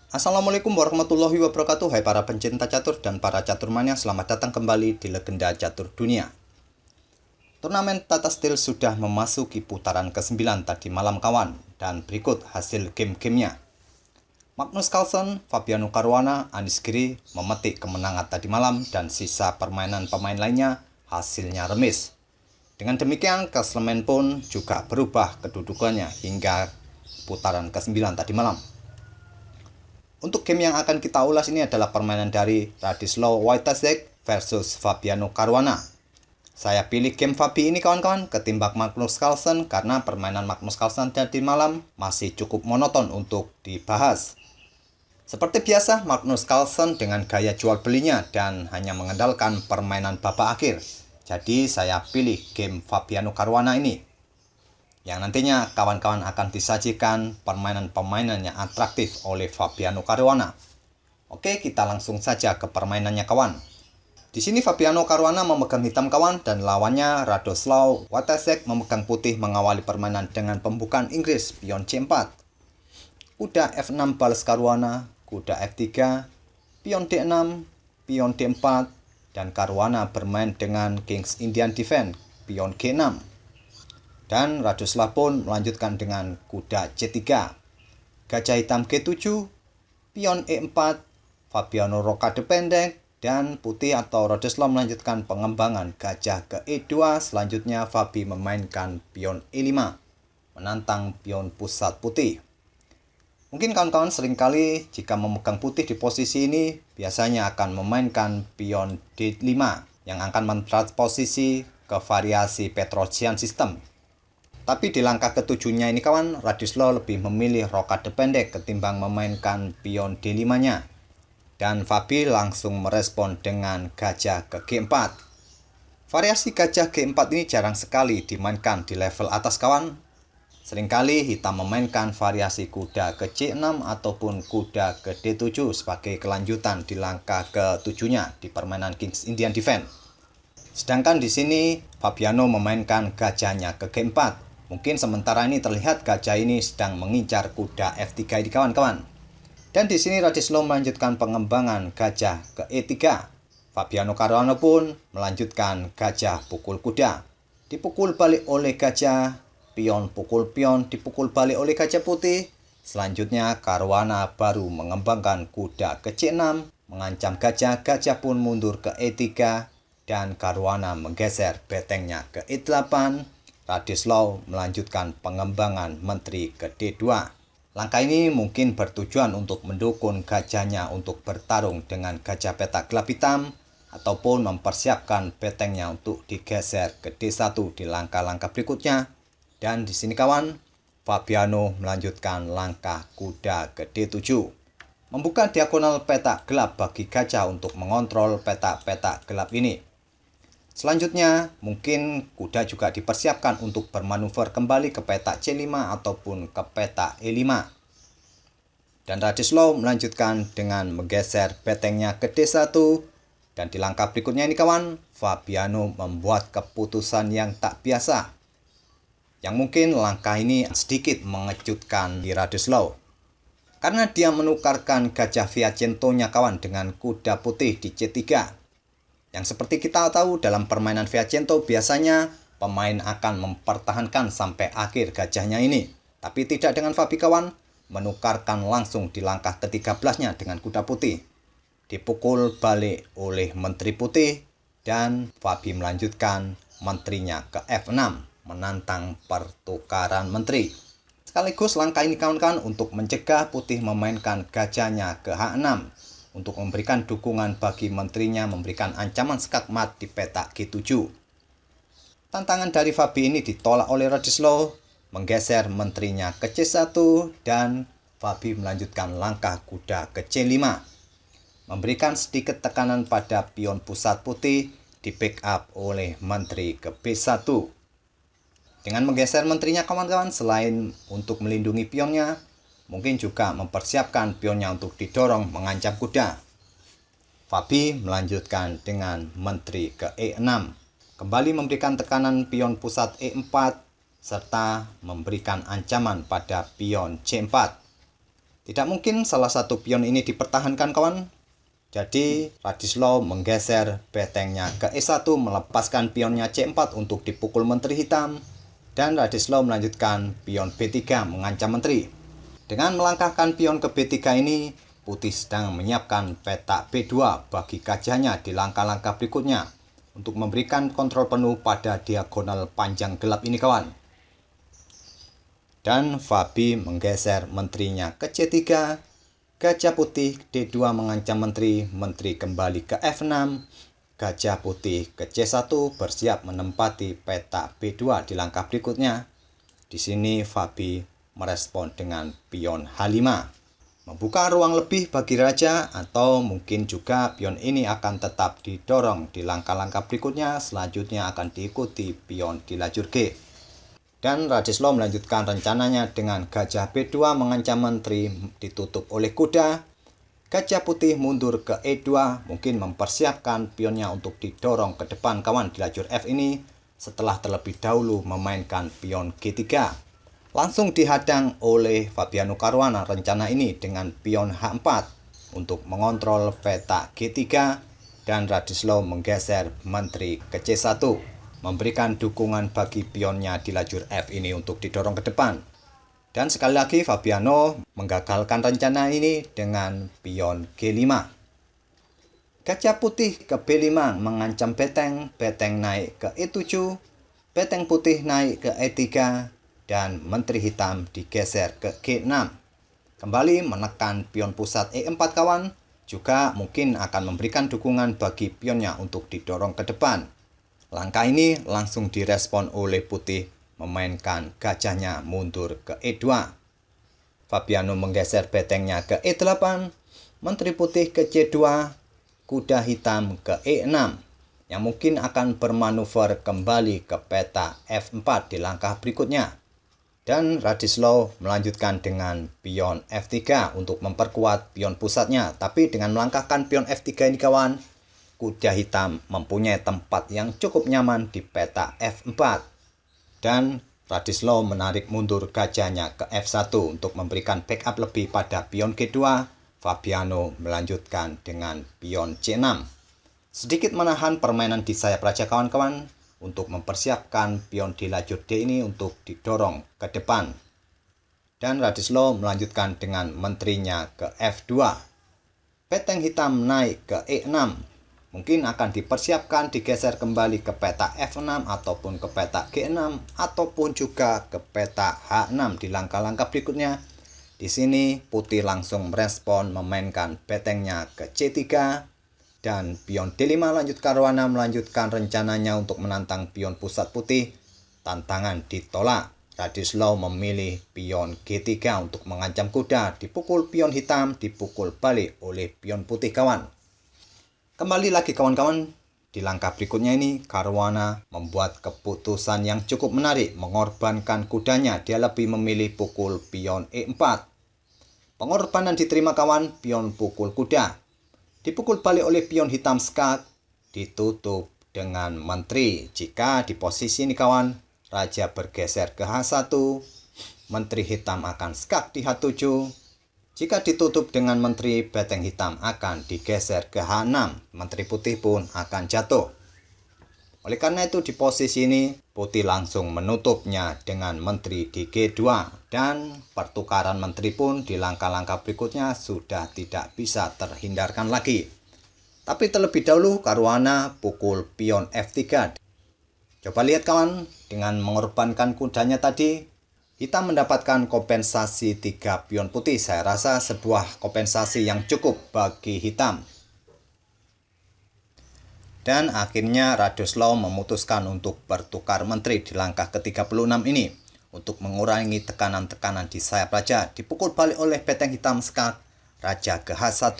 Assalamualaikum warahmatullahi wabarakatuh. Hai para pencinta catur dan para caturmania, selamat datang kembali di Legenda Catur Dunia. Turnamen Tata Steel sudah memasuki putaran ke-9 tadi malam kawan, dan berikut hasil game-gamenya. Magnus Carlsen, Fabiano Caruana, Anies Giri memetik kemenangan tadi malam, dan sisa permainan pemain lainnya hasilnya remis. Dengan demikian, klasemen pun juga berubah kedudukannya hingga putaran ke-9 tadi malam. Untuk game yang akan kita ulas ini adalah permainan dari Ladislav Wojtaszek versus Fabiano Caruana. Saya pilih game Fabi ini kawan-kawan ketimbang Magnus Carlsen karena permainan Magnus Carlsen tadi malam masih cukup monoton untuk dibahas. Seperti biasa, Magnus Carlsen dengan gaya jual belinya dan hanya mengandalkan permainan babak akhir. Jadi saya pilih game Fabiano Caruana ini, yang nantinya kawan-kawan akan disajikan permainan-permainan yang atraktif oleh Fabiano Caruana. Oke, kita langsung saja ke permainannya kawan. Di sini Fabiano Caruana memegang hitam kawan dan lawannya Ladislav Wojtaszek memegang putih mengawali permainan dengan pembukaan Inggris pion C4. Kuda F6 balas Caruana, kuda F3, pion D6, pion D4, dan Caruana bermain dengan Kings Indian Defense, pion G6. Dan Ladislav pun melanjutkan dengan kuda C3, gajah hitam G7, pion E4, Fabiano rokade pendek, dan putih atau Ladislav melanjutkan pengembangan gajah ke E2. Selanjutnya Fabi memainkan pion E5, menantang pion pusat putih. Mungkin kawan-kawan seringkali jika memegang putih di posisi ini, biasanya akan memainkan pion D5 yang akan mentransposisi ke variasi Petrosian System. Tapi di langkah ketujuhnya ini kawan, Ladislav lebih memilih rokade pendek ketimbang memainkan pion D5-nya. Dan Fabi langsung merespon dengan gajah ke G4. Variasi gajah G4 ini jarang sekali dimainkan di level atas kawan. Seringkali hitam memainkan variasi kuda ke C6 ataupun kuda ke D7 sebagai kelanjutan di langkah ketujuhnya di permainan Kings Indian Defense. Sedangkan di sini Fabiano memainkan gajahnya ke G4. Mungkin sementara ini terlihat gajah ini sedang mengincar kuda F3 ini kawan-kawan. Dan di sini Ladislav melanjutkan pengembangan gajah ke E3. Fabiano Caruana pun melanjutkan gajah pukul kuda. Dipukul balik oleh gajah, pion pukul pion dipukul balik oleh gajah putih. Selanjutnya Caruana baru mengembangkan kuda ke C6, mengancam gajah, gajah pun mundur ke E3 dan Caruana menggeser betengnya ke E8. Ladislav melanjutkan pengembangan menteri ke D2. Langkah ini mungkin bertujuan untuk mendukung gajahnya untuk bertarung dengan gajah petak gelap hitam ataupun mempersiapkan betengnya untuk digeser ke D1 di langkah-langkah berikutnya. Dan di sini kawan, Fabiano melanjutkan langkah kuda ke D7. Membuka diagonal petak gelap bagi gajah untuk mengontrol petak-petak gelap ini. Selanjutnya, mungkin kuda juga dipersiapkan untuk bermanuver kembali ke petak C5 ataupun ke petak E5. Dan Ladislav melanjutkan dengan menggeser betengnya ke D1. Dan di langkah berikutnya ini kawan, Fabiano membuat keputusan yang tak biasa. Yang mungkin langkah ini sedikit mengejutkan di Ladislav. Karena dia menukarkan gajah Viacentonya kawan dengan kuda putih di C3. Yang seperti kita tahu dalam permainan Viacento biasanya pemain akan mempertahankan sampai akhir gajahnya ini. Tapi tidak dengan Fabi kawan, menukarkan langsung di langkah ke-13-nya dengan kuda putih. Dipukul balik oleh menteri putih dan Fabi melanjutkan menterinya ke F6, menantang pertukaran menteri. Sekaligus langkah ini kawan-kawan untuk mencegah putih memainkan gajahnya ke H6. Untuk memberikan dukungan bagi menterinya memberikan ancaman skakmat di petak G7. Tantangan dari Fabi ini ditolak oleh Ladislav, menggeser menterinya ke C1 dan Fabi melanjutkan langkah kuda ke C5. Memberikan sedikit tekanan pada pion pusat putih di backup oleh menteri ke B1. Dengan menggeser menterinya kawan-kawan, selain untuk melindungi pionnya, mungkin juga mempersiapkan pionnya untuk didorong mengancam kuda. Fabi melanjutkan dengan menteri ke E6. Kembali memberikan tekanan pion pusat E4 serta memberikan ancaman pada pion C4. Tidak mungkin salah satu pion ini dipertahankan, kawan. Jadi Ladislaw menggeser betengnya ke E1, melepaskan pionnya C4 untuk dipukul Menteri Hitam, dan Ladislaw melanjutkan pion B3 mengancam Menteri. Dengan melangkahkan pion ke B3 ini, Putih sedang menyiapkan peta B2 bagi gajahnya di langkah-langkah berikutnya untuk memberikan kontrol penuh pada diagonal panjang gelap ini, kawan. Dan Fabi menggeser menterinya ke C3, Gajah Putih D2 mengancam Menteri, Menteri kembali ke F6, Gajah Putih ke C1 bersiap menempati peta B2 di langkah berikutnya. Di sini Fabi merespon dengan pion H5. Membuka ruang lebih bagi raja, atau mungkin juga pion ini akan tetap didorong di langkah-langkah berikutnya, selanjutnya akan diikuti pion di lajur G. Dan Ladislaw melanjutkan rencananya dengan Gajah B2 mengancam Menteri ditutup oleh kuda. Gajah Putih mundur ke E2, mungkin mempersiapkan pionnya untuk didorong ke depan, kawan, di lajur F ini setelah terlebih dahulu memainkan pion G3. Langsung dihadang oleh Fabiano Caruana rencana ini dengan pion H4 untuk mengontrol peta G3, dan Ladislaw menggeser Menteri ke C1, memberikan dukungan bagi pionnya di lajur F ini untuk didorong ke depan. Dan sekali lagi Fabiano menggagalkan rencana ini dengan pion G5. Gajah Putih ke B5 mengancam beteng, beteng naik ke E7, beteng putih naik ke E3, dan Menteri Hitam digeser ke G6. Kembali menekan pion pusat E4, kawan, juga mungkin akan memberikan dukungan bagi pionnya untuk didorong ke depan. Langkah ini langsung direspon oleh Putih, memainkan gajahnya mundur ke E2. Fabiano menggeser betengnya ke E8, Menteri Putih ke C2, kuda hitam ke E6, yang mungkin akan bermanuver kembali ke peta F4 di langkah berikutnya. Dan Ladislaw melanjutkan dengan pion F3 untuk memperkuat pion pusatnya. Tapi dengan melangkahkan pion F3 ini, kawan, kuda hitam mempunyai tempat yang cukup nyaman di peta F4. Dan Ladislaw menarik mundur gajahnya ke F1 untuk memberikan backup lebih pada pion G2. Fabiano melanjutkan dengan pion C6. Sedikit menahan permainan di sayap raja, kawan-kawan, untuk mempersiapkan pion di lajur D ini untuk didorong ke depan. Dan Ladislaw melanjutkan dengan menterinya ke F2. Beteng hitam naik ke E6. Mungkin akan dipersiapkan digeser kembali ke peta F6 ataupun ke peta G6 ataupun juga ke peta H6 di langkah-langkah berikutnya. Di sini Putih langsung merespon memainkan betengnya ke C3. Dan pion D5 lanjut Caruana melanjutkan rencananya untuk menantang pion pusat Putih. Tantangan ditolak. Ladislaw memilih pion G3 untuk mengancam kuda. Dipukul pion hitam, dipukul balik oleh pion putih, kawan. Kembali lagi, kawan-kawan. Di langkah berikutnya ini, Caruana membuat keputusan yang cukup menarik. Mengorbankan kudanya, dia lebih memilih pukul pion E4. Pengorbanan diterima, kawan, pion pukul kuda. Dipukul balik oleh pion hitam skak, ditutup dengan menteri. Jika di posisi ini, kawan, raja bergeser ke H1, menteri hitam akan skak di H7. Jika ditutup dengan menteri, beteng hitam akan digeser ke H6, menteri putih pun akan jatuh. Oleh karena itu di posisi ini, Putih langsung menutupnya dengan menteri di G2, dan pertukaran menteri pun di langkah-langkah berikutnya sudah tidak bisa terhindarkan lagi. Tapi terlebih dahulu Caruana pukul pion F3. Coba lihat, kawan, dengan mengorbankan kudanya tadi, Hitam mendapatkan kompensasi 3 pion putih. Saya rasa sebuah kompensasi yang cukup bagi Hitam. Dan akhirnya Ladislaw memutuskan untuk bertukar menteri di langkah ke-36 ini. Untuk mengurangi tekanan-tekanan di sayap raja, dipukul balik oleh beteng hitam skak, raja ke H1.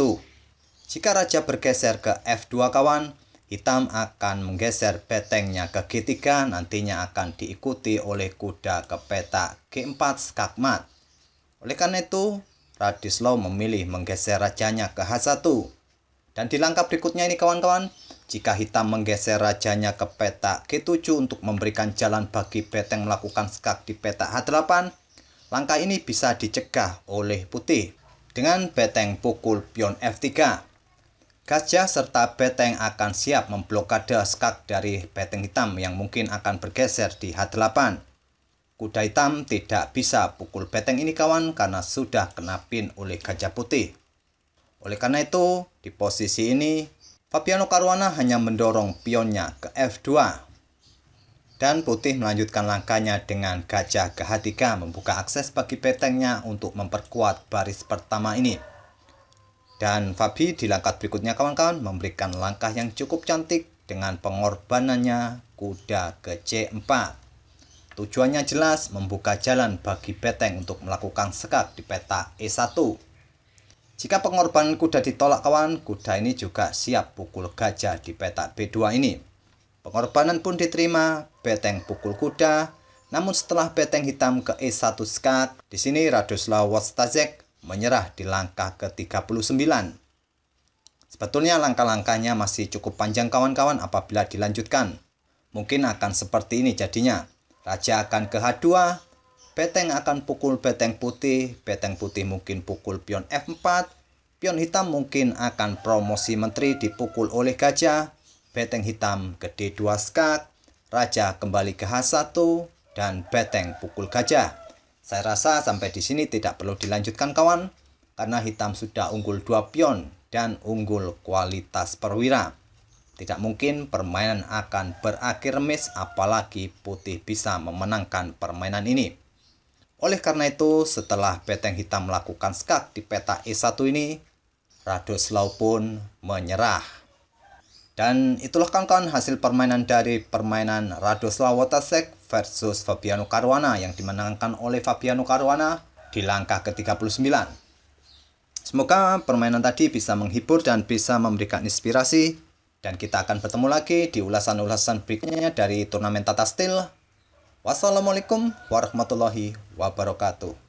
Jika raja bergeser ke F2, kawan, Hitam akan menggeser betengnya ke G3, nantinya akan diikuti oleh kuda ke peta G4 skakmat. Oleh karena itu, Ladislaw memilih menggeser rajanya ke H1. Dan di langkah berikutnya ini, kawan-kawan, jika Hitam menggeser rajanya ke peta G7 untuk memberikan jalan bagi beteng melakukan skak di peta H8, langkah ini bisa dicegah oleh Putih. Dengan beteng pukul pion F3, gajah serta beteng akan siap memblokade skak dari beteng hitam yang mungkin akan bergeser di H8. Kuda hitam tidak bisa pukul beteng ini kawan karena sudah kena pin oleh gajah putih. Oleh karena itu, di posisi ini, Fabiano Caruana hanya mendorong pionnya ke F2. Dan putih melanjutkan langkahnya dengan gajah ke H3 membuka akses bagi betengnya untuk memperkuat baris pertama ini. Dan Fabi di langkah berikutnya kawan-kawan memberikan langkah yang cukup cantik dengan pengorbanannya kuda ke C4. Tujuannya jelas membuka jalan bagi beteng untuk melakukan skak di peta E1. Jika pengorbanan kuda ditolak kawan, kuda ini juga siap pukul gajah di peta B2 ini. Pengorbanan pun diterima, beteng pukul kuda. Namun setelah beteng hitam ke E1 skak, di sini Radoslaw Wojtaszek menyerah di langkah ke-39. Sebetulnya langkah-langkahnya masih cukup panjang kawan-kawan apabila dilanjutkan. Mungkin akan seperti ini jadinya. Raja akan ke H2, beteng akan pukul beteng putih mungkin pukul pion F4, pion hitam mungkin akan promosi menteri dipukul oleh gajah, beteng hitam ke D2 skak, raja kembali ke H1, dan beteng pukul gajah. Saya rasa sampai di sini tidak perlu dilanjutkan kawan, karena hitam sudah unggul 2 pion dan unggul kualitas perwira. Tidak mungkin permainan akan berakhir remis apalagi putih bisa memenangkan permainan ini. Oleh karena itu, setelah beteng hitam melakukan skak di peta E1 ini, Radoslaw pun menyerah. Dan itulah kawan-kawan hasil permainan dari permainan Radoslaw Wojtaszek versus Fabiano Caruana yang dimenangkan oleh Fabiano Caruana di langkah ke-39. Semoga permainan tadi bisa menghibur dan bisa memberikan inspirasi. Dan kita akan bertemu lagi di ulasan-ulasan berikutnya dari turnamen Tata Steel. Wassalamualaikum warahmatullahi wabarakatuh.